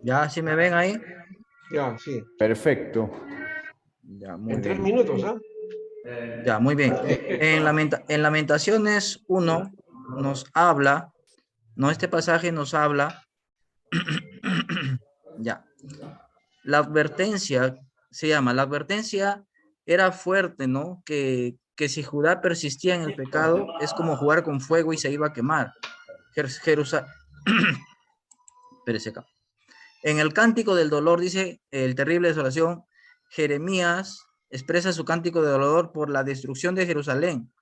¿Ya? ¿Sí me ven ahí? Ya, sí. Perfecto. Ya, muy En 3 bien. minutos, ¿ah? Ya, muy bien. En Lamentaciones 1 nos habla, no, este pasaje nos habla, ya, la advertencia, se llama, la advertencia era fuerte, ¿no? Que si Judá persistía en el pecado, es como jugar con fuego y se iba a quemar. Jerusalén, acá. En el cántico del dolor, dice el terrible desolación, Jeremías expresa su cántico de dolor por la destrucción de Jerusalén.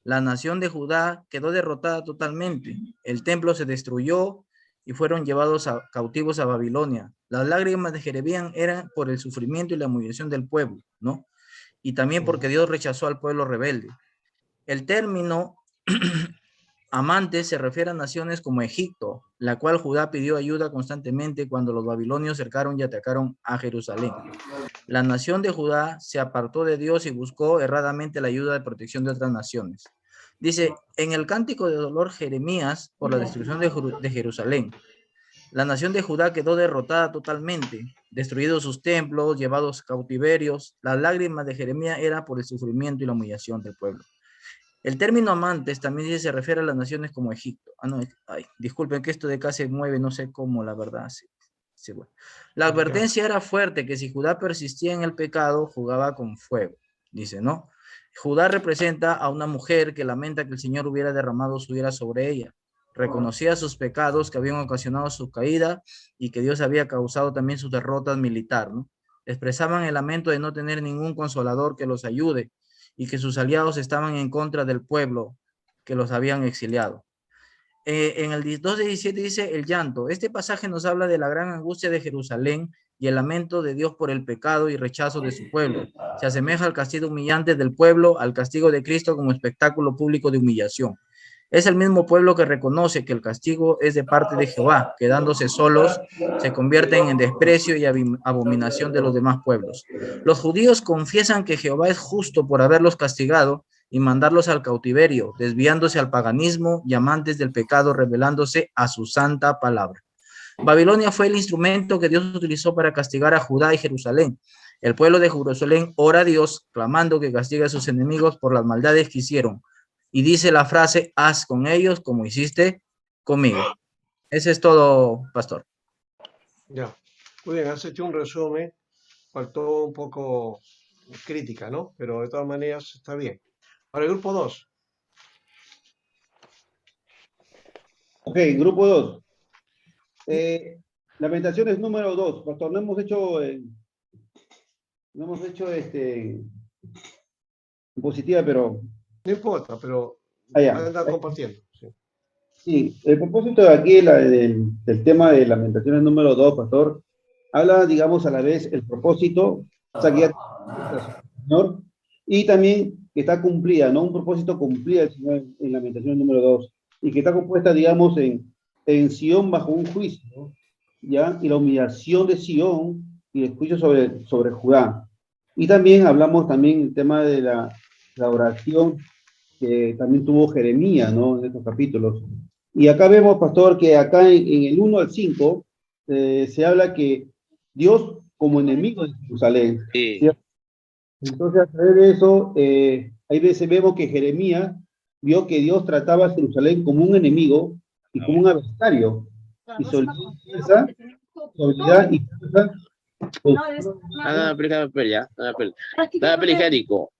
La nación de Judá quedó derrotada totalmente. El templo se destruyó y fueron llevados cautivos a Babilonia. Las lágrimas de Jeremías eran por el sufrimiento y la humillación del pueblo, ¿no? Y también porque Dios rechazó al pueblo rebelde. El término amante se refiere a naciones como Egipto, la cual Judá pidió ayuda constantemente cuando los babilonios cercaron y atacaron a Jerusalén. La nación de Judá se apartó de Dios y buscó erradamente la ayuda de protección de otras naciones. Dice, en el cántico de dolor Jeremías por la destrucción de Jerusalén, la nación de Judá quedó derrotada totalmente, destruidos sus templos, llevados cautiverios. Las lágrimas de Jeremías eran por el sufrimiento y la humillación del pueblo. El término amantes también se refiere a las naciones como Egipto. No, disculpen que esto de acá se mueve, no sé cómo, la verdad. Sí, bueno. La advertencia era fuerte, que si Judá persistía en el pecado, jugaba con fuego. Dice, ¿no? Judá representa a una mujer que lamenta que el Señor hubiera derramado su ira sobre ella. Reconocía sus pecados que habían ocasionado su caída y que Dios había causado también sus derrotas militar, ¿no? Expresaban el lamento de no tener ningún consolador que los ayude y que sus aliados estaban en contra del pueblo que los habían exiliado. En el 2:17 dice el llanto. Este pasaje nos habla de la gran angustia de Jerusalén y el lamento de Dios por el pecado y rechazo de su pueblo. Se asemeja al castigo humillante del pueblo, al castigo de Cristo como espectáculo público de humillación. Es el mismo pueblo que reconoce que el castigo es de parte de Jehová. Quedándose solos, se convierten en desprecio y abominación de los demás pueblos. Los judíos confiesan que Jehová es justo por haberlos castigado y mandarlos al cautiverio, desviándose al paganismo y amantes del pecado, revelándose a su santa palabra. Babilonia fue el instrumento que Dios utilizó para castigar a Judá y Jerusalén. El pueblo de Jerusalén ora a Dios, clamando que castigue a sus enemigos por las maldades que hicieron. Y dice la frase, haz con ellos como hiciste conmigo. Ese es todo, pastor. Ya. Muy bien, has hecho un resumen. Faltó un poco crítica, ¿no? Pero de todas maneras está bien. Ahora el grupo 2. Ok, grupo 2. Lamentaciones número 2. Pastor, no hemos hecho positiva, pero No importa, pero allá. anda compartiendo. Sí. Sí, el propósito de aquí del tema de Lamentaciones número 2, Pastor, habla, digamos, a la vez el propósito, o sea, que ya Señor, y también que está cumplida, ¿no? Un propósito cumplido del Señor en Lamentaciones número 2, y que está compuesta, digamos, en Sion bajo un juicio, ¿no? ¿Ya? Y la humillación de Sion y el juicio sobre Judá. Y también hablamos también el tema de la oración que también tuvo Jeremías, ¿no? En estos capítulos. Y acá vemos, pastor, que acá en el 1 al 5 se habla que Dios como enemigo de Jerusalén, ¿cierto? Entonces, a través de eso, hay veces vemos que Jeremías vio que Dios trataba a Jerusalén como un enemigo y como un adversario. Y su habilidad y fuerza. Papel ya. Papel higiénico.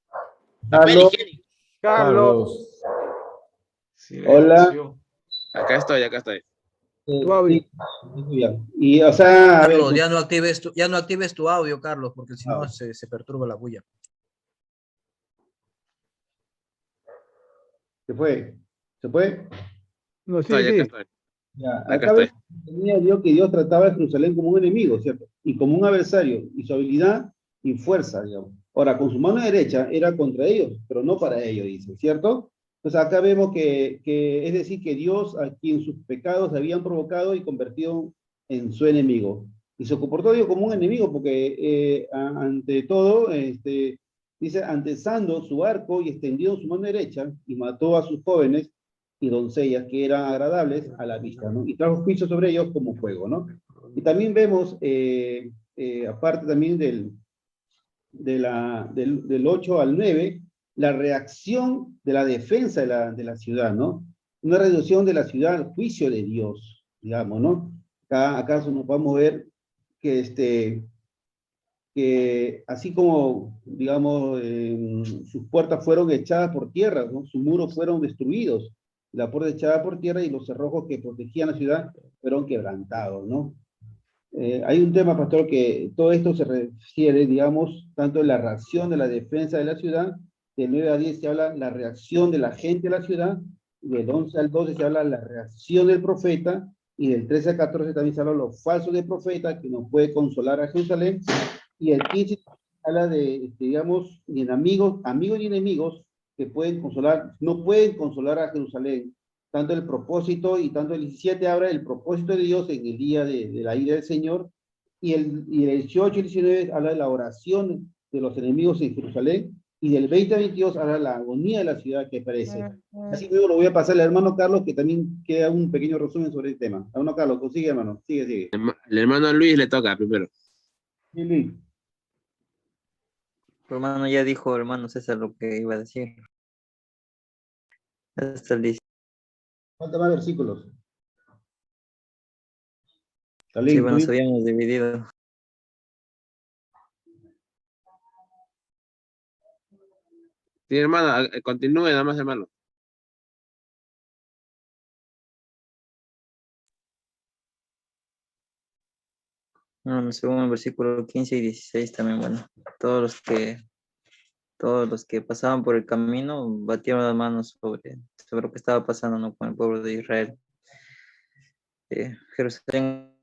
Papel Carlos, higiénico. Carlos. hola. Silencio. Acá estoy. Tu audio. Sí, muy bien. Y, o sea, a ver, Carlos, ya no actives tu audio, Carlos, porque si no se perturba la bulla. ¿se fue? ¿Se fue? No, sí, Acá sí. estoy. Ya, Acá acá estoy. tenía Dios que Dios trataba a Jerusalén como un enemigo, ¿cierto? Y como un adversario, y su habilidad y fuerza, digamos. Ahora, con su mano derecha era contra ellos, pero no para ellos, dice, ¿cierto? Entonces acá vemos que es decir, que Dios a quien sus pecados habían provocado y convertido en su enemigo. Y se comportó, digo, como un enemigo, porque ante todo, dice, antesando su arco y extendió su mano derecha, y mató a sus jóvenes y doncellas que eran agradables a la vista, ¿no? Y trajo juicio sobre ellos como fuego, ¿no? Y también vemos, aparte también del 8 al 9, la reacción de la defensa de la ciudad, ¿no? Una reducción de la ciudad al juicio de Dios, digamos, ¿no? Acá nos podemos ver que, que así como, digamos, sus puertas fueron echadas por tierra, ¿no? Sus muros fueron destruidos, la puerta echada por tierra y los cerrojos que protegían la ciudad fueron quebrantados, ¿no? Hay un tema, pastor, que todo esto se refiere, digamos, tanto en la reacción de la defensa de la ciudad, del 9 a 10 se habla la reacción de la gente de la ciudad, del 11 al 12 se habla la reacción del profeta, y del 13 al 14 también se habla los falsos del profeta, que nos puede consolar a Jerusalén, y el 15 habla de, digamos, amigos y enemigos que pueden consolar, no pueden consolar a Jerusalén. Tanto el propósito y tanto el 17 habla del propósito de Dios en el día de la ira del Señor, y el 18 y 19 habla de la oración de los enemigos en Jerusalén, y del 20 a 22 habla de la agonía de la ciudad que perece. Así luego lo voy a pasar al hermano Carlos, que también queda un pequeño resumen sobre el tema. Hermano Carlos, consigue, hermano, sigue. El hermano Luis le toca primero. Sí, Luis. Tu hermano ya dijo, hermano César, lo que iba a decir. Hasta el 10. Falta más versículos. Sí, Talín, bueno, tú- nos habíamos dividido. Sí, hermano, continúe nada más, hermano. Bueno, según el versículo 15 y 16 también, bueno, todos los que pasaban por el camino batieron las manos sobre lo que estaba pasando, ¿no? Con el pueblo de Israel. Jerusalén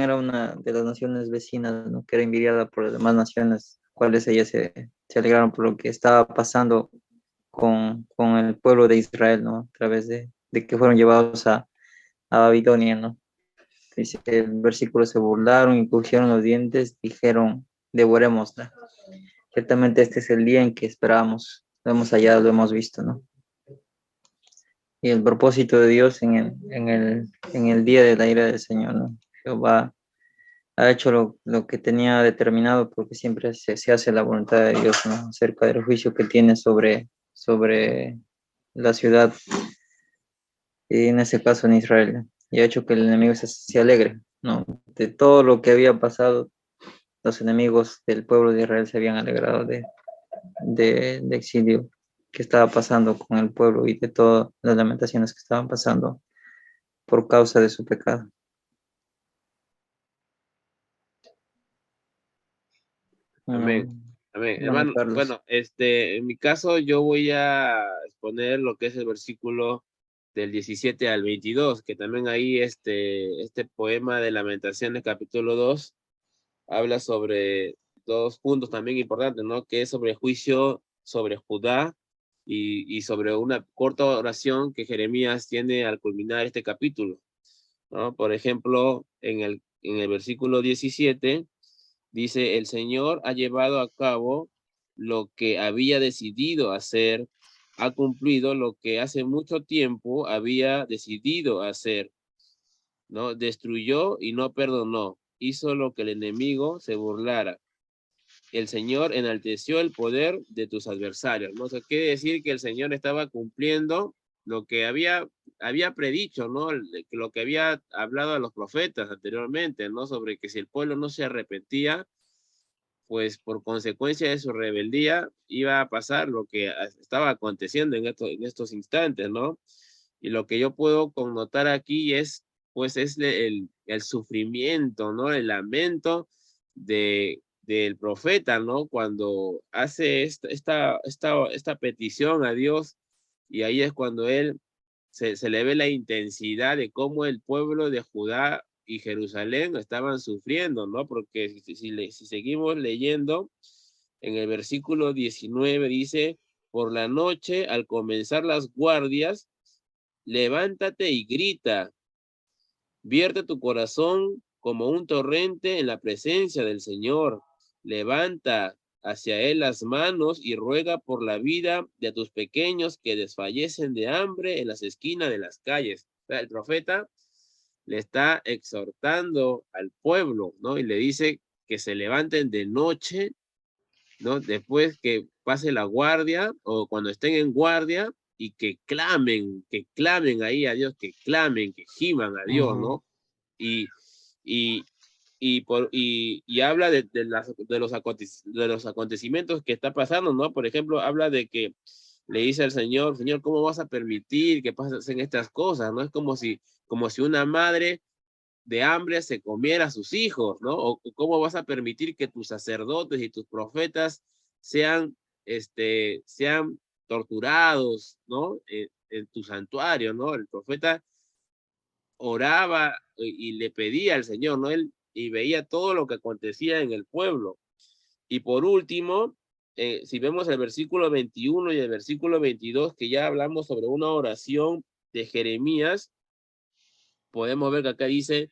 era una de las naciones vecinas, ¿no? Que era envidiada por las demás naciones, cuales ellas se alegraron por lo que estaba pasando con el pueblo de Israel, ¿no? A través de que fueron llevados a Babilonia, ¿no? Dice que el versículo: se burlaron y crujían los dientes, dijeron, devorémosla. Ciertamente este es el día en que esperábamos, lo hemos hallado, lo hemos visto, ¿no? Y el propósito de Dios en el día de la ira del Señor, ¿no? Jehová ha hecho lo que tenía determinado, porque siempre se hace la voluntad de Dios, ¿no? Acerca del juicio que tiene sobre la ciudad, y en ese caso en Israel, ¿no? Y ha hecho que el enemigo se alegre, ¿no? De todo lo que había pasado, los enemigos del pueblo de Israel se habían alegrado de exilio que estaba pasando con el pueblo y de todas las lamentaciones que estaban pasando por causa de su pecado. Amén. Amén. Hermano Hermano, Carlos. bueno, en mi caso yo voy a exponer lo que es el versículo del 17 al 22, que también ahí este poema de Lamentaciones capítulo 2 habla sobre dos puntos también importantes, ¿no? Que es sobre el juicio sobre Judá y sobre una corta oración que Jeremías tiene al culminar este capítulo, ¿no? Por ejemplo, en el versículo 17 dice: el Señor ha llevado a cabo lo que había decidido hacer, ha cumplido lo que hace mucho tiempo había decidido hacer, ¿no? Destruyó y no perdonó, hizo lo que el enemigo se burlara. El Señor enalteció el poder de tus adversarios, ¿no? O sea, quiere decir que el Señor estaba cumpliendo lo que había predicho, ¿no? Lo que había hablado a los profetas anteriormente, ¿no? Sobre que si el pueblo no se arrepentía, pues por consecuencia de su rebeldía iba a pasar lo que estaba aconteciendo en estos instantes, ¿no? Y lo que yo puedo connotar aquí es, pues, es el sufrimiento, ¿no? El lamento del profeta, ¿no? Cuando hace esta petición a Dios, y ahí es cuando él se le ve la intensidad de cómo el pueblo de Judá y Jerusalén estaban sufriendo, ¿no? Porque si seguimos leyendo, en el versículo 19 dice: por la noche, al comenzar las guardias, levántate y grita, vierte tu corazón como un torrente en la presencia del Señor, levanta hacia él las manos y ruega por la vida de tus pequeños que desfallecen de hambre en las esquinas de las calles. O sea, el profeta le está exhortando al pueblo, ¿no? Y le dice que se levanten de noche, ¿no? Después que pase la guardia o cuando estén en guardia y que clamen ahí a Dios, que clamen, que giman a Dios, ¿no? Y, y, y habla de los acontecimientos que está pasando, ¿no? Por ejemplo, habla de que le dice al Señor, Señor, ¿cómo vas a permitir que pasen estas cosas? ¿No? Es como si una madre de hambre se comiera a sus hijos, ¿no? O cómo vas a permitir que tus sacerdotes y tus profetas sean torturados, ¿no? En tu santuario, ¿no? El profeta oraba y le pedía al Señor, ¿no? Él y veía todo lo que acontecía en el pueblo. Y por último, si vemos el versículo 21 y el versículo 22, que ya hablamos sobre una oración de Jeremías, podemos ver que acá dice,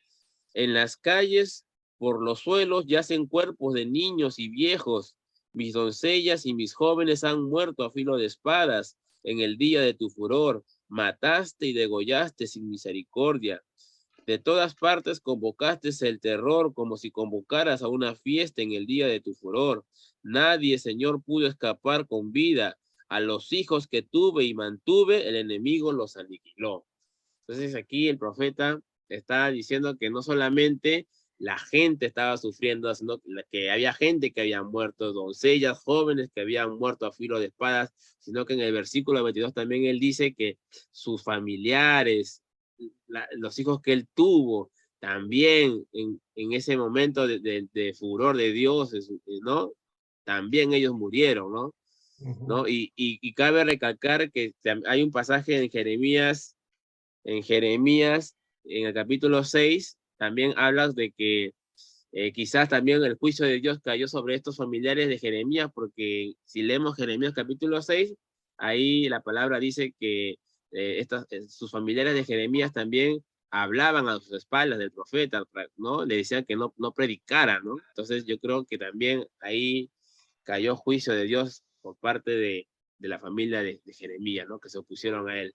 en las calles, por los suelos, yacen cuerpos de niños y viejos. Mis doncellas y mis jóvenes han muerto a filo de espadas en el día de tu furor. Mataste y degollaste sin misericordia. De todas partes convocaste el terror como si convocaras a una fiesta en el día de tu furor. Nadie, Señor, pudo escapar con vida. A los hijos que tuve y mantuve, el enemigo los aniquiló. Entonces aquí el profeta está diciendo que no solamente la gente estaba sufriendo, sino que había gente que había muerto, doncellas, jóvenes que habían muerto a filo de espadas, sino que en el versículo 22 también él dice que sus familiares, los hijos que él tuvo, también en ese momento de furor de Dios, ¿no? También ellos murieron, ¿no? ¿No? Y cabe recalcar que hay un pasaje en Jeremías, en el capítulo 6, también hablas de que quizás también el juicio de Dios cayó sobre estos familiares de Jeremías, porque si leemos Jeremías capítulo 6, ahí la palabra dice que sus familiares de Jeremías también hablaban a sus espaldas del profeta, ¿no? Le decían que no predicara, ¿no? Entonces yo creo que también ahí cayó juicio de Dios por parte de la familia de Jeremías, ¿no? Que se opusieron a él,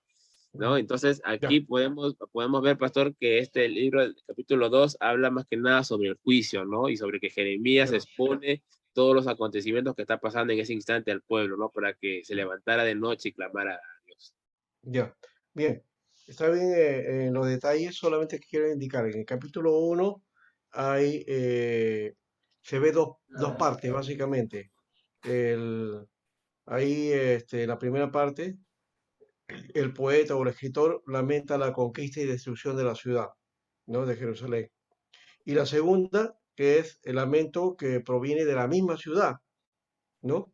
¿no? Entonces aquí podemos ver, pastor, que este libro, el capítulo 2, habla más que nada sobre el juicio, ¿no? Y sobre que Jeremías expone todos los acontecimientos que está pasando en ese instante al pueblo, ¿no? Para que se levantara de noche y clamara a Dios. Ya, bien. Está bien en los detalles, solamente quiero indicar, en el capítulo 1 hay, se ve dos partes, básicamente. Ahí, la primera parte, el poeta o el escritor lamenta la conquista y destrucción de la ciudad, ¿no? De Jerusalén. Y la segunda, que es el lamento que proviene de la misma ciudad, ¿no?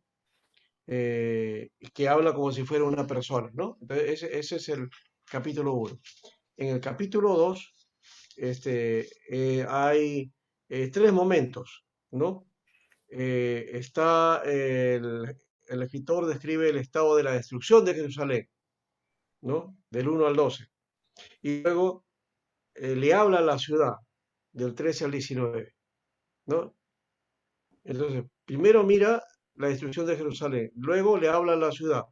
Que habla como si fuera una persona, ¿no? Entonces, ese es el capítulo 1. En el capítulo 2 hay tres momentos, ¿no? Está el escritor describe el estado de la destrucción de Jerusalén, ¿no? Del 1 al 12. Y luego le habla a la ciudad, del 13 al 19, ¿no? Entonces, primero mira la destrucción de Jerusalén, luego le habla a la ciudad,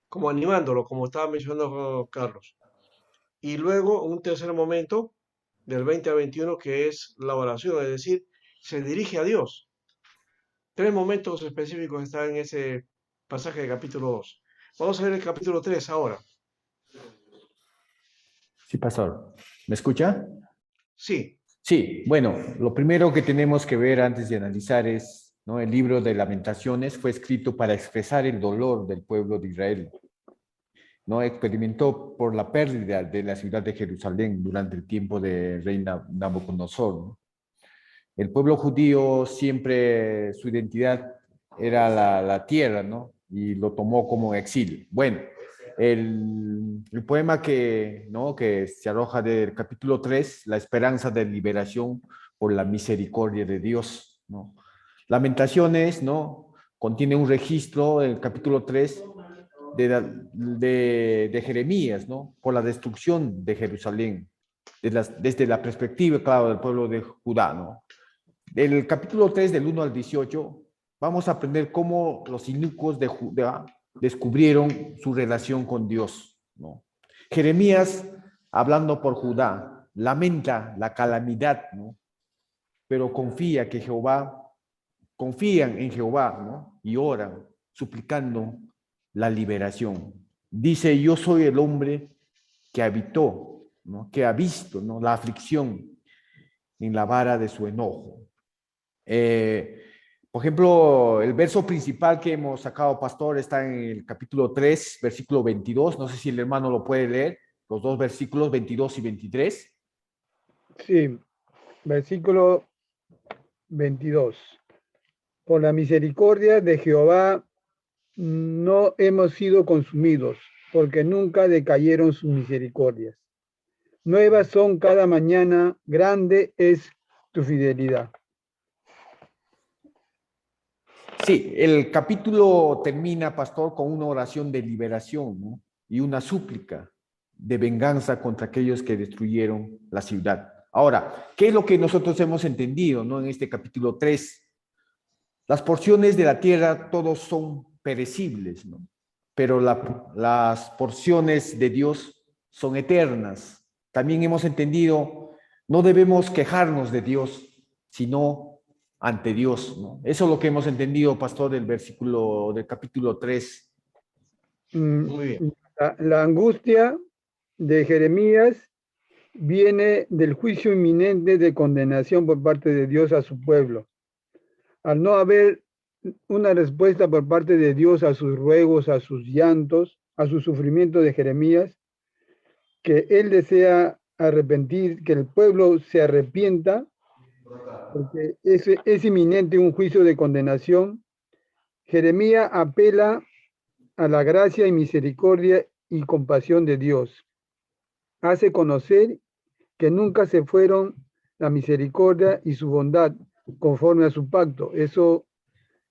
como animándolo, como estaba mencionando Carlos. Y luego un tercer momento, del 20 a 21, que es la oración, es decir, se dirige a Dios. Tres momentos específicos están en ese pasaje de capítulo 2. Vamos a ver el capítulo 3 ahora. Sí, pastor. ¿Me escucha? Sí. Sí, bueno, lo primero que tenemos que ver antes de analizar es, ¿no? El libro de Lamentaciones fue escrito para expresar el dolor del pueblo de Israel, ¿no? Experimentó por la pérdida de la ciudad de Jerusalén durante el tiempo de rey Nabucodonosor, ¿no? El pueblo judío siempre, su identidad era la tierra, ¿no? Y lo tomó como exilio. Bueno, el poema ¿no? que se arroja del capítulo 3, la esperanza de liberación por la misericordia de Dios, ¿no? Lamentaciones, ¿no? Contiene un registro, el capítulo 3, de Jeremías, ¿no? Por la destrucción de Jerusalén, desde la perspectiva, claro, del pueblo de Judá, ¿no? Del capítulo 3, del 1 al 18, vamos a aprender cómo los inicuos de Judá descubrieron su relación con Dios, ¿no? Jeremías, hablando por Judá, lamenta la calamidad, ¿no? Pero confían en Jehová, ¿no? Y oran, suplicando la liberación. Dice, yo soy el hombre que habitó, ¿no? Que ha visto, ¿no? La aflicción en la vara de su enojo. Por ejemplo, el verso principal que hemos sacado, pastor, está en el capítulo 3, versículo 22. No sé si el hermano lo puede leer, los dos versículos 22 y 23. Sí, versículo 22. Por la misericordia de Jehová no hemos sido consumidos, porque nunca decayeron sus misericordias. Nuevas son cada mañana, grande es tu fidelidad. Sí, el capítulo termina, pastor, con una oración de liberación, ¿no? Y una súplica de venganza contra aquellos que destruyeron la ciudad. Ahora, ¿qué es lo que nosotros hemos entendido, ¿no? En este capítulo 3? Las porciones de la tierra todos son perecibles, ¿no? Pero las porciones de Dios son eternas. También hemos entendido, no debemos quejarnos de Dios, sino ante Dios, ¿no? Eso es lo que hemos entendido, pastor, del capítulo 3. Muy bien. La angustia de Jeremías viene del juicio inminente de condenación por parte de Dios a su pueblo. Al no haber una respuesta por parte de Dios a sus ruegos, a sus llantos, a su sufrimiento de Jeremías, que él desea arrepentir, que el pueblo se arrepienta, porque es inminente un juicio de condenación. Jeremías apela a la gracia y misericordia y compasión de Dios. Hace conocer que nunca se fueron la misericordia y su bondad conforme a su pacto. Eso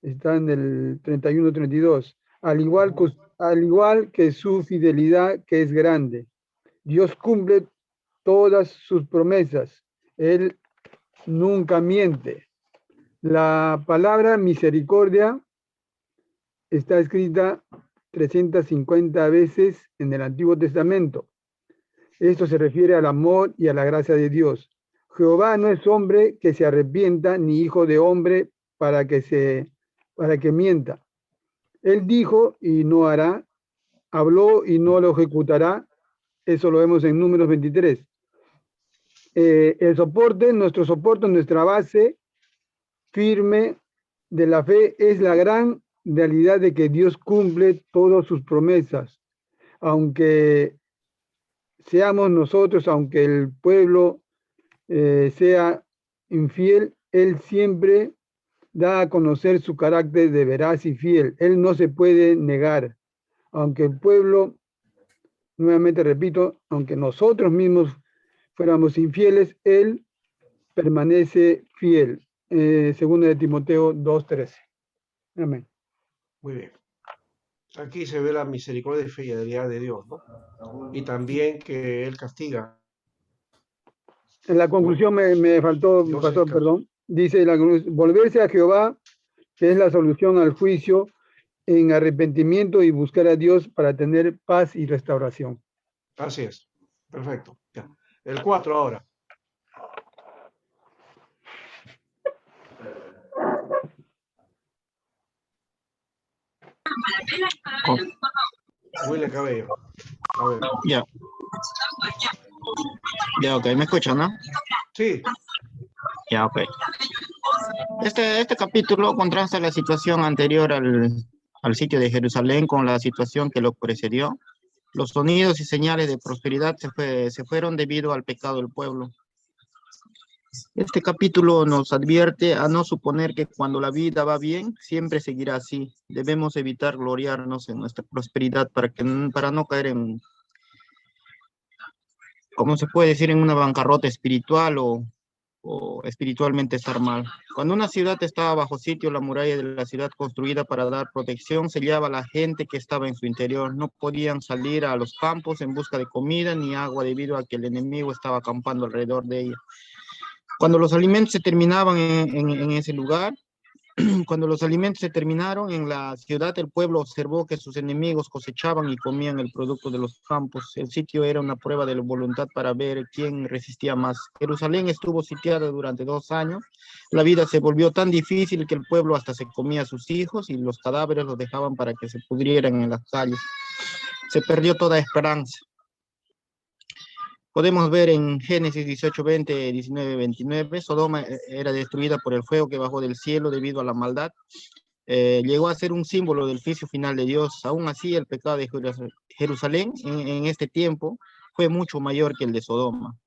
está en el 31-32. Al igual que su fidelidad, que es grande. Dios cumple todas sus promesas. Él nunca miente. La palabra misericordia está escrita 350 veces en el Antiguo Testamento. Esto se refiere al amor y a la gracia de Dios. Jehová no es hombre que se arrepienta, ni hijo de hombre para que mienta. Él dijo y no hará, habló y no lo ejecutará. Eso lo vemos en Números 23. Nuestro soporte, nuestra base firme de la fe es la gran realidad de que Dios cumple todas sus promesas. Aunque seamos nosotros, aunque el pueblo sea infiel, Él siempre da a conocer su carácter de veraz y fiel. Él no se puede negar. Aunque el pueblo, nuevamente repito, aunque nosotros mismos fuéramos infieles, Él permanece fiel. Segunda de Timoteo 2:13. Amén. Muy bien. Aquí se ve la misericordia y fidelidad de Dios, ¿no? Y también que Él castiga. En la conclusión me faltó, Dios pastor, es perdón. Dice, volverse a Jehová, que es la solución al juicio, en arrepentimiento y buscar a Dios para tener paz y restauración. Así es. Perfecto. Ya. El 4 ahora. William Cabello. A ver. Ya. Ya, ok, ¿me escuchan, no? Sí. Ya, ok. Este capítulo contrasta la situación anterior al sitio de Jerusalén con la situación que lo precedió. Los sonidos y señales de prosperidad se fueron debido al pecado del pueblo. Este capítulo nos advierte a no suponer que cuando la vida va bien, siempre seguirá así. Debemos evitar gloriarnos en nuestra prosperidad para no caer en, ¿cómo se puede decir?, en una bancarrota espiritual o espiritualmente estar mal. Cuando una ciudad estaba bajo sitio, la muralla de la ciudad construida para dar protección sellaba a la gente que estaba en su interior. No podían salir a los campos en busca de comida ni agua debido a que el enemigo estaba acampando alrededor de ella. Cuando los alimentos se terminaban en ese lugar, Cuando los alimentos se terminaron en la ciudad, el pueblo observó que sus enemigos cosechaban y comían el producto de los campos. El sitio era una prueba de la voluntad para ver quién resistía más. Jerusalén estuvo sitiada durante 2 años. La vida se volvió tan difícil que el pueblo hasta se comía a sus hijos y los cadáveres los dejaban para que se pudrieran en las calles. Se perdió toda esperanza. Podemos ver en Génesis 18, 20, 19, 29, Sodoma era destruida por el fuego que bajó del cielo debido a la maldad. Llegó a ser un símbolo del juicio final de Dios. Aún así, el pecado de Jerusalén en este tiempo fue mucho mayor que el de Sodoma.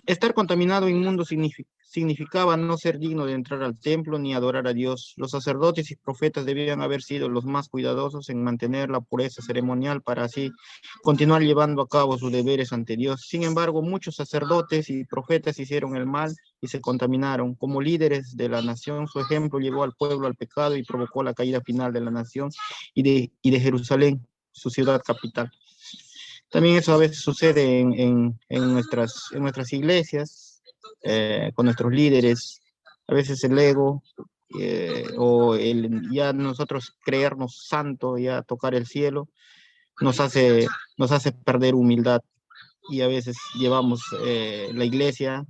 Estar contaminado e inmundo significaba no ser digno de entrar al templo ni adorar a Dios. Los sacerdotes y profetas debían haber sido los más cuidadosos en mantener la pureza ceremonial para así continuar llevando a cabo sus deberes ante Dios. Sin embargo, muchos sacerdotes y profetas hicieron el mal y se contaminaron. Como líderes de la nación, su ejemplo llevó al pueblo al pecado y provocó la caída final de la nación y de Jerusalén, su ciudad capital. También eso a veces sucede en nuestras iglesias, con nuestros líderes. A veces el ego o ya nosotros creernos santo, ya tocar el cielo, nos hace perder humildad. Y a veces llevamos la iglesia,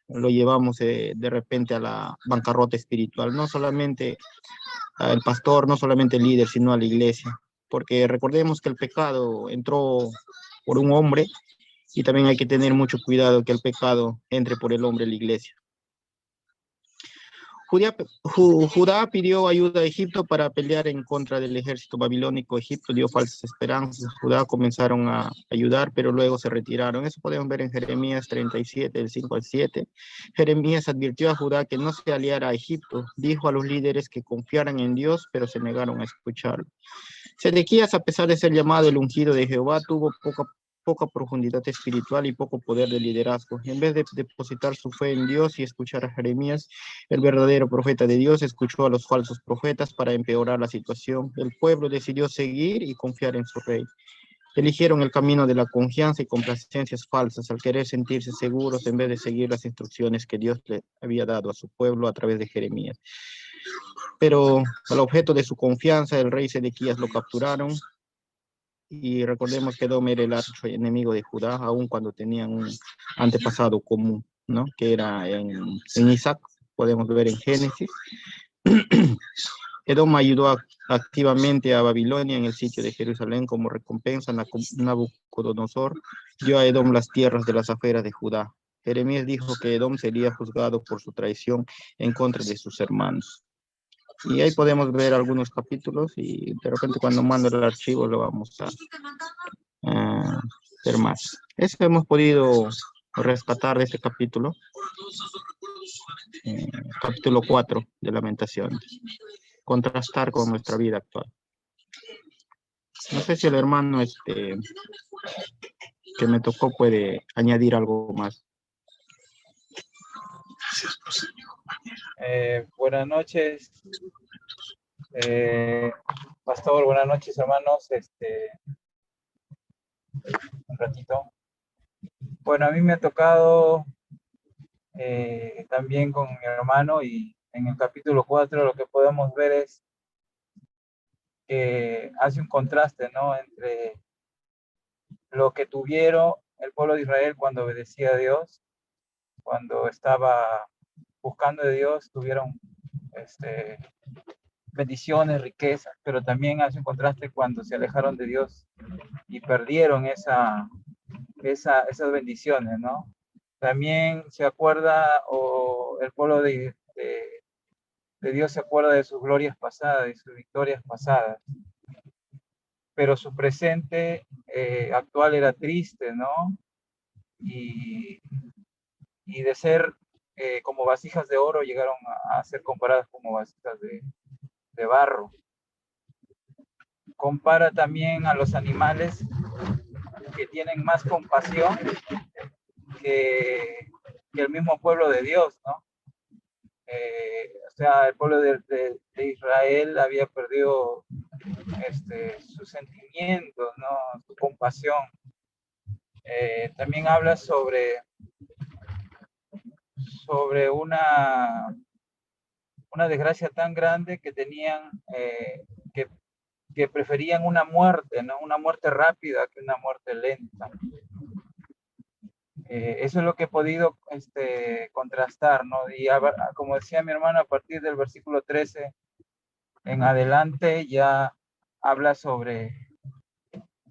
lo llevamos de repente a la bancarrota espiritual. No solamente al pastor, no solamente el líder, sino a la iglesia. Porque recordemos que el pecado entró por un hombre y también hay que tener mucho cuidado que el pecado entre por el hombre en la iglesia. Judá pidió ayuda a Egipto para pelear en contra del ejército babilónico. Egipto dio falsas esperanzas. Judá comenzaron a ayudar, pero luego se retiraron. Eso podemos ver en Jeremías 37, del 5 al 7. Jeremías advirtió a Judá que no se aliara a Egipto. Dijo a los líderes que confiaran en Dios, pero se negaron a escucharlo. Sedequías, a pesar de ser llamado el ungido de Jehová, tuvo poca profundidad espiritual y poco poder de liderazgo. En vez de depositar su fe en Dios y escuchar a Jeremías, el verdadero profeta de Dios, escuchó a los falsos profetas para empeorar la situación. El pueblo decidió seguir y confiar en su rey. Eligieron el camino de la confianza y complacencias falsas al querer sentirse seguros en vez de seguir las instrucciones que Dios le había dado a su pueblo a través de Jeremías. Pero al objeto de su confianza, el rey Sedequías lo capturaron. Y recordemos que Edom era el archienemigo de Judá, aun cuando tenían un antepasado común, ¿no? Que era en Isaac, podemos ver en Génesis. Edom ayudó activamente a Babilonia en el sitio de Jerusalén como recompensa. Nabucodonosor dio a Edom las tierras de las afueras de Judá. Jeremías dijo que Edom sería juzgado por su traición en contra de sus hermanos. Y ahí podemos ver algunos capítulos y de repente cuando mando el archivo lo vamos a ver más. Eso hemos podido rescatar de este capítulo. Capítulo 4 de Lamentaciones. Contrastar con nuestra vida actual. No sé si el hermano que me tocó puede añadir algo más. Buenas noches, pastor, buenas noches, hermanos. Un ratito. Bueno, a mí me ha tocado también con mi hermano, y en el capítulo 4 lo que podemos ver es que hace un contraste, ¿no?, entre lo que tuvieron el pueblo de Israel cuando obedecía a Dios, cuando estaba buscando de Dios, tuvieron bendiciones, riquezas, pero también hace un contraste cuando se alejaron de Dios y perdieron esas bendiciones, ¿no? También se acuerda, o el pueblo de Dios se acuerda de sus glorias pasadas, de sus victorias pasadas, pero su presente actual era triste, ¿no? Y de ser como vasijas de oro, llegaron a ser comparadas como vasijas de barro. Compara también a los animales que tienen más compasión que el mismo pueblo de Dios, ¿no? O sea, el pueblo de Israel había perdido sus sentimientos, ¿no?, su compasión. También habla sobre una desgracia tan grande que tenían, que preferían una muerte, ¿no? Una muerte rápida que una muerte lenta. Eso es lo que he podido contrastar, ¿no? Y como decía mi hermano, a partir del versículo 13 en adelante ya habla sobre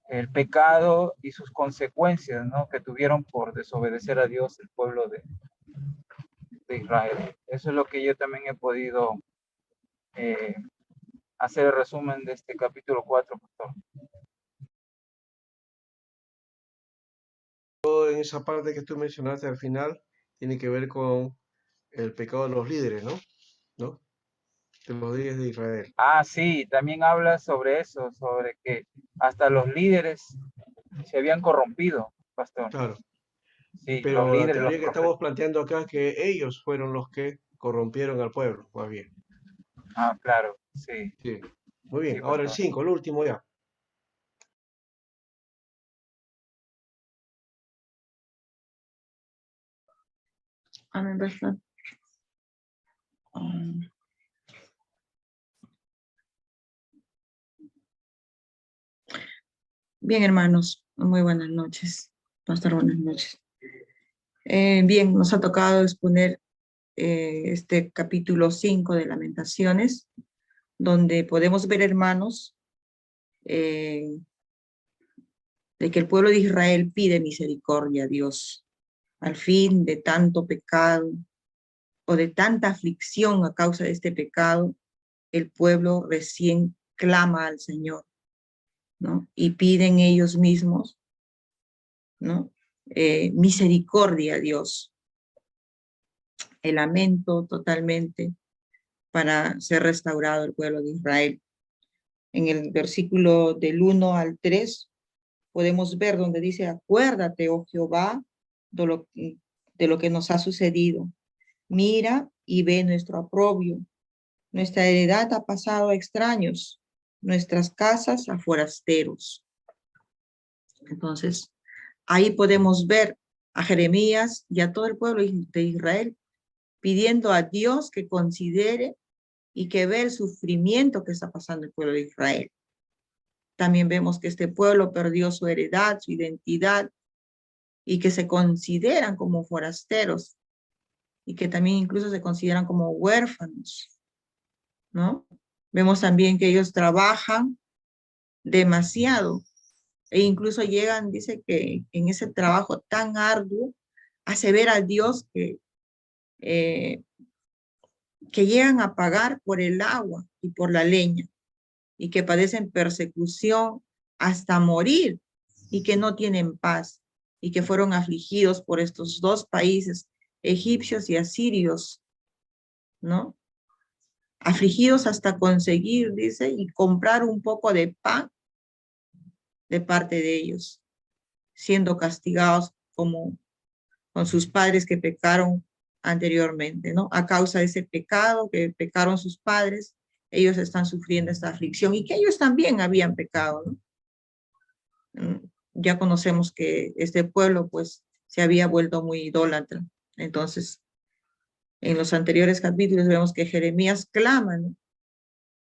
el pecado y sus consecuencias, ¿no? Que tuvieron por desobedecer a Dios el pueblo de Israel. Eso es lo que yo también he podido hacer el resumen de este capítulo 4, pastor. Todo en esa parte que tú mencionaste al final tiene que ver con el pecado de los líderes, ¿no? De los líderes de Israel. Ah, sí, también habla sobre eso, sobre que hasta los líderes se habían corrompido, pastor. Claro. Sí, Pero los la líderes, teoría los que estamos planteando acá es que ellos fueron los que corrompieron al pueblo, más bien. Ah, claro, sí. Sí. Muy bien, Sí, ahora el pastor. 5, el último ya. Amén, pastor. Bien, hermanos, muy buenas noches. Pastor, buenas noches. Bien, nos ha tocado exponer este capítulo 5 de Lamentaciones, donde podemos ver, hermanos, de que el pueblo de Israel pide misericordia a Dios, al fin de tanto pecado o de tanta aflicción a causa de este pecado, el pueblo recién clama al Señor, ¿no? Y piden ellos mismos, ¿no? Misericordia a Dios. El lamento totalmente para ser restaurado el pueblo de Israel. En el versículo del 1 al 3 podemos ver donde dice, acuérdate, oh Jehová, de lo que nos ha sucedido. Mira y ve nuestro oprobio. Nuestra heredad ha pasado a extraños, nuestras casas a forasteros. Entonces, ahí podemos ver a Jeremías y a todo el pueblo de Israel pidiendo a Dios que considere y que vea el sufrimiento que está pasando el pueblo de Israel. También vemos que este pueblo perdió su heredad, su identidad, y que se consideran como forasteros, y que también incluso se consideran como huérfanos, ¿no? Vemos también que ellos trabajan demasiado, e incluso llegan, dice que en ese trabajo tan arduo, hace ver a Dios que llegan a pagar por el agua y por la leña, y que padecen persecución hasta morir, y que no tienen paz, y que fueron afligidos por estos dos países, egipcios y asirios, ¿no? Afligidos hasta conseguir, dice, y comprar un poco de pan de parte de ellos, siendo castigados como con sus padres que pecaron anteriormente, ¿no? A causa de ese pecado que pecaron sus padres, ellos están sufriendo esta aflicción y que ellos también habían pecado, ¿no? Ya conocemos que este pueblo pues se había vuelto muy idólatra. Entonces, en los anteriores capítulos vemos que Jeremías clama, ¿no?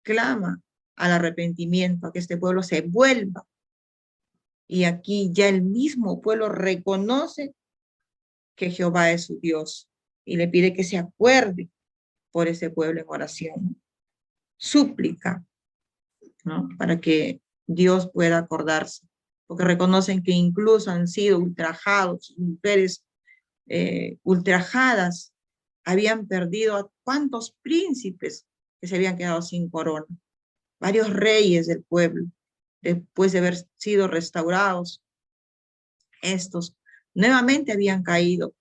Clama al arrepentimiento, a que este pueblo se vuelva. Y aquí ya el mismo pueblo reconoce que Jehová es su Dios y le pide que se acuerde por ese pueblo en oración, ¿no? Súplica, ¿no? Para que Dios pueda acordarse, porque reconocen que incluso han sido ultrajados, sus mujeres ultrajadas, habían perdido a cuantos príncipes que se habían quedado sin corona, varios reyes del pueblo, después de haber sido restaurados, estos nuevamente habían caído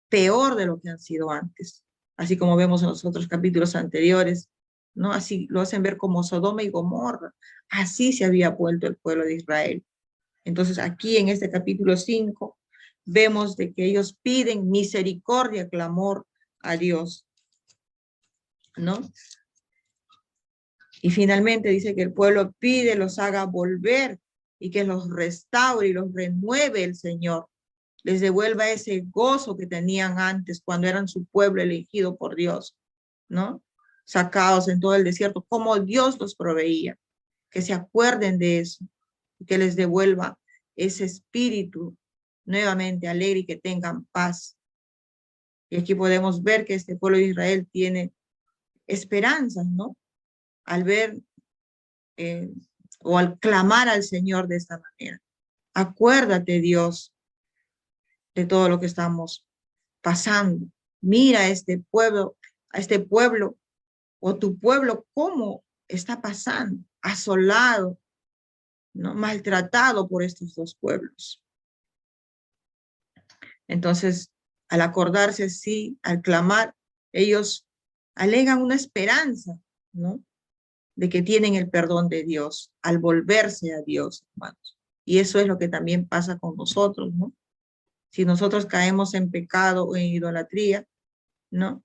peor de lo que han sido antes, así como vemos en los otros capítulos anteriores, ¿no? Así lo hacen ver como Sodoma y Gomorra, así se había vuelto el pueblo de Israel. Entonces aquí en este capítulo 5 vemos de que ellos piden misericordia, clamor a Dios, ¿no? Y finalmente dice que el pueblo pide, los haga volver y que los restaure y los renueve el Señor. Les devuelva ese gozo que tenían antes cuando eran su pueblo elegido por Dios, ¿no? sacados en todo el desierto, cómo Dios los proveía, que se acuerden de eso, y que les devuelva ese espíritu nuevamente alegre y que tengan paz. Y aquí podemos ver que este pueblo de Israel tiene esperanzas, ¿no? Al ver o al clamar al Señor de esta manera. Acuérdate, Dios, de todo lo que estamos pasando. Mira a este pueblo, o tu pueblo, cómo está pasando, asolado, ¿no? Maltratado por estos dos pueblos. Entonces, al acordarse así, al clamar, ellos alegan una esperanza, ¿no? De que tienen el perdón de Dios al volverse a Dios, hermanos. Y eso es lo que también pasa con nosotros, ¿no? Si nosotros caemos en pecado o en idolatría, ¿no?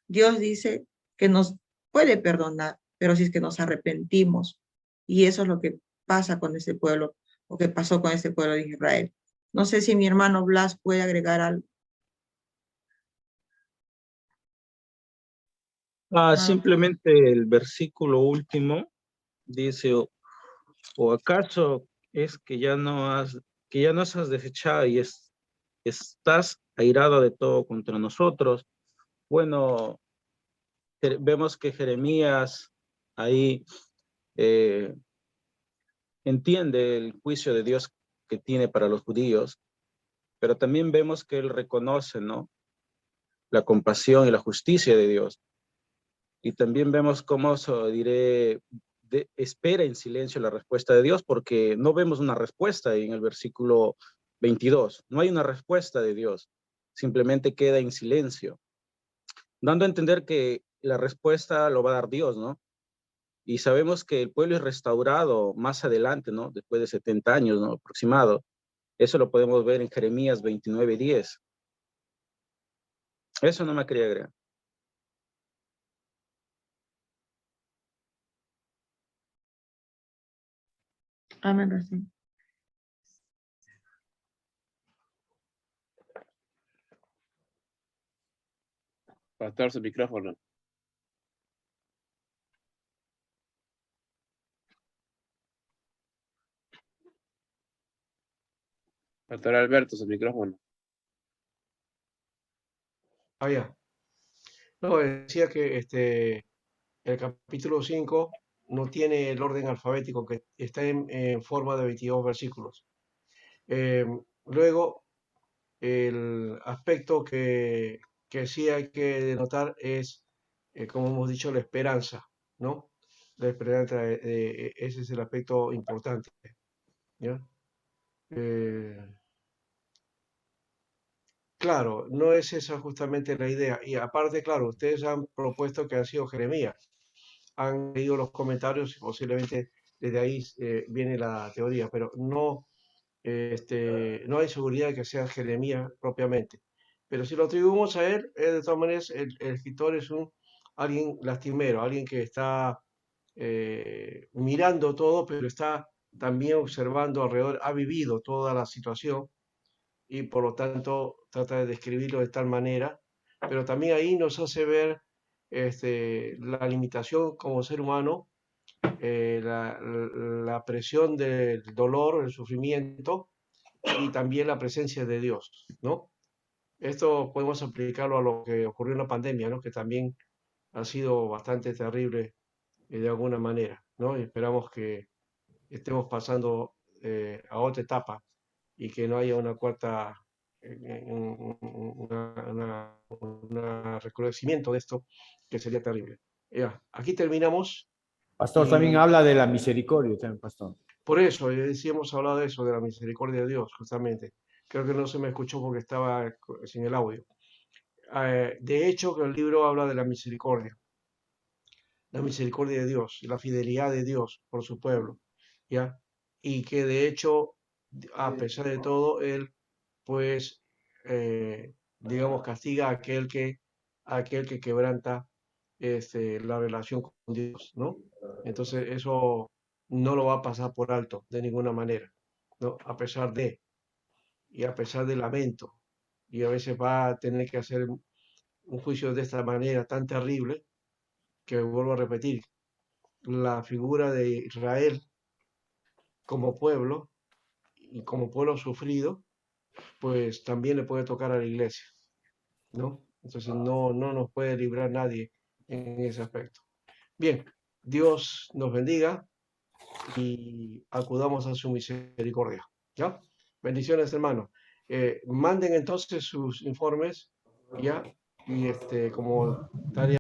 Dios dice que nos puede perdonar, pero si es que nos arrepentimos. Y eso es lo que pasa con este pueblo, o que pasó con este pueblo de Israel. No sé si mi hermano Blas puede agregar algo. Simplemente el versículo último dice, o acaso es que ya nos has desechado y estás airado de todo contra nosotros. Bueno, vemos que Jeremías ahí entiende el juicio de Dios que tiene para los judíos, pero también vemos que él reconoce, ¿no?, la compasión y la justicia de Dios. Y también vemos cómo, espera en silencio la respuesta de Dios, porque no vemos una respuesta en el versículo 22. No hay una respuesta de Dios, simplemente queda en silencio, dando a entender que la respuesta lo va a dar Dios, ¿no? Y sabemos que el pueblo es restaurado más adelante, ¿no? Después de 70 años, ¿no?, aproximado. Eso lo podemos ver en Jeremías 29:10. Eso no me quería agregar. Amén. Pastor, su micrófono. Pastor Alberto, su micrófono. Ya. No, decía que el capítulo 5 no tiene el orden alfabético, que está en forma de 22 versículos. Luego, el aspecto que sí hay que denotar es, como hemos dicho, la esperanza, ¿no? La esperanza, ese es el aspecto importante, ¿ya? Claro, no es esa justamente la idea. Y aparte, claro, ustedes han propuesto que ha sido Jeremías. Han leído los comentarios y posiblemente desde ahí viene la teoría, pero no, no hay seguridad de que sea Jeremías propiamente. Pero si lo atribuimos a él, de todas maneras, el escritor es alguien lastimero, alguien que está mirando todo, pero está también observando alrededor, ha vivido toda la situación y por lo tanto trata de describirlo de tal manera, pero también ahí nos hace ver la limitación como ser humano, la presión del dolor, el sufrimiento y también la presencia de Dios, ¿no? Esto podemos aplicarlo a lo que ocurrió en la pandemia, ¿no? Que también ha sido bastante terrible de alguna manera, ¿no? Y esperamos que estemos pasando a otra etapa y que no haya una cuarta, un recrudecimiento de esto, que sería terrible. Ya, aquí terminamos. Pastor, también habla de la misericordia, también, pastor. Por eso, sí hemos hablado de eso, de la misericordia de Dios, justamente. Creo que no se me escuchó porque estaba sin el audio. De hecho, que el libro habla de la misericordia de Dios, la fidelidad de Dios por su pueblo, ¿ya? Y que de hecho, a pesar de todo, Él, pues, digamos, castiga a aquel que quebranta la relación con Dios, ¿no? Entonces, eso no lo va a pasar por alto de ninguna manera, ¿no? Y a pesar del lamento, y a veces va a tener que hacer un juicio de esta manera tan terrible, que vuelvo a repetir, la figura de Israel como pueblo y como pueblo sufrido, pues también le puede tocar a la iglesia, ¿no? Entonces no nos puede librar nadie en ese aspecto. Bien, Dios nos bendiga y acudamos a su misericordia, ¿ya? Bendiciones, hermanos. Manden entonces sus informes, ¿ya? Y como tarea